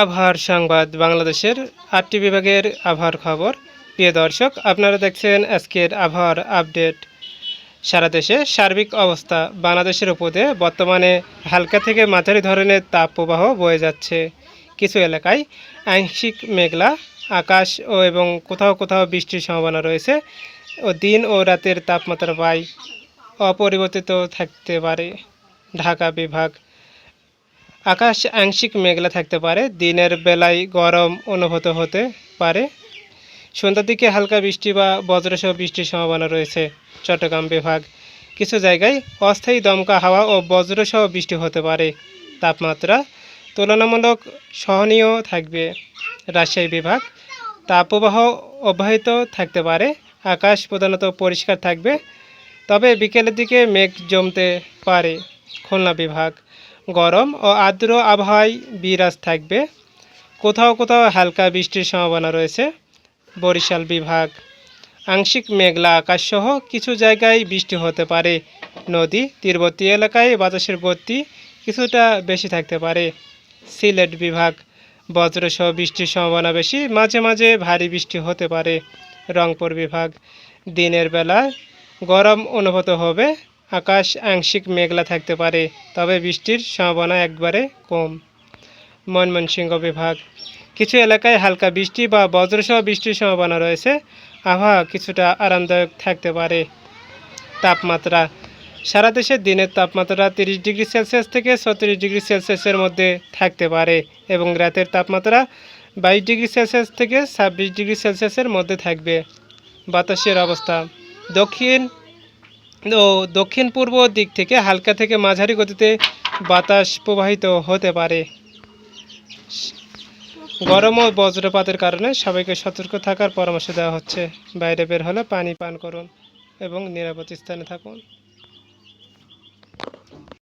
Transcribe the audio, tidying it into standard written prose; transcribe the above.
আবহাওয়ার সংবাদ বাংলাদেশের ৮টি বিভাগের আবহাওয়ার খবর। প্রিয় দর্শক, আপনারা দেখছেন আজকের আবহাওয়ার আপডেট। সারা দেশে সার্বিক অবস্থা। বাংলাদেশের উপরে বর্তমানে হালকা থেকে মাঝারি ধরনের তাপপ্রবাহ বয়ে যাচ্ছে। কিছু এলাকায় আংশিক মেঘলা আকাশ এবং কোথাও কোথাও বৃষ্টির সম্ভাবনা রয়েছে। দিন ও রাতের তাপমাত্রা প্রায় অপরিবর্তিত থাকতে পারে। ঢাকা বিভাগ, আকাশ আংশিক মেঘলা থাকতে পারে, দিনের বেলায় গরম অনুভূত হতে পারে, সন্ধ্যার দিকে হালকা বৃষ্টি বা বজ্রসহ বৃষ্টির সম্ভাবনা রয়েছে। চট্টগ্রাম বিভাগ, কিছু জায়গায় অস্থায়ী দমকা হাওয়া ও বজ্রসহ বৃষ্টি হতে পারে, তাপমাত্রা তুলনামূলক সহনীয় থাকবে। রাজশাহী বিভাগ, তাপপ্রবাহ অব্যাহত থাকতে পারে, আকাশ প্রধানত পরিষ্কার থাকবে, তবে বিকেলের দিকে মেঘ জমতে পারে। খুলনা বিভাগ, গরম ও আর্দ্র আবহাওয়ায় বিরাজ থাকবে, কোথাও কোথাও হালকা বৃষ্টির সম্ভাবনা রয়েছে। বরিশাল বিভাগ, আংশিক মেঘলা আকাশসহ কিছু জায়গায় বৃষ্টি হতে পারে, নদী তীরবর্তী এলাকায় বাতাসের গতি কিছুটা বেশি থাকতে পারে। সিলেট বিভাগ, বজ্রসহ বৃষ্টির সম্ভাবনা বেশি, মাঝে মাঝে ভারী বৃষ্টি হতে পারে। রংপুর বিভাগ, দিনের বেলায় গরম অনুভূত হবে, আকাশ আংশিক মেঘলা থাকতে পারে, তবে বৃষ্টির সম্ভাবনা একবারে কম। ময়মনসিংহ বিভাগ, কিছু এলাকায় হালকা বৃষ্টি বা বজ্রসহ বৃষ্টির সম্ভাবনা রয়েছে, আবহাওয়া কিছুটা আরামদায়ক থাকতে পারে। তাপমাত্রা, সারা দেশে দিনের তাপমাত্রা 30 ডিগ্রি সেলসিয়াস থেকে 36 ডিগ্রি সেলসিয়াসের মধ্যে থাকতে পারে এবং রাতের তাপমাত্রা 22 ডিগ্রি সেলসিয়াস থেকে 26 ডিগ্রি সেলসিয়াসের মধ্যে থাকবে। বাতাসের অবস্থা, দক্ষিণ পূর্ব দিক থেকে হালকা থেকে মাঝারি গতিতে বাতাস প্রবাহিত হতে পারে। গরম ও বজ্রপাতের কারণে সবাইকে সতর্ক থাকার পরামর্শ দেওয়া হচ্ছে। বাইরে বের হলে পানি পান করুন এবং নিরাপদ স্থানে থাকুন।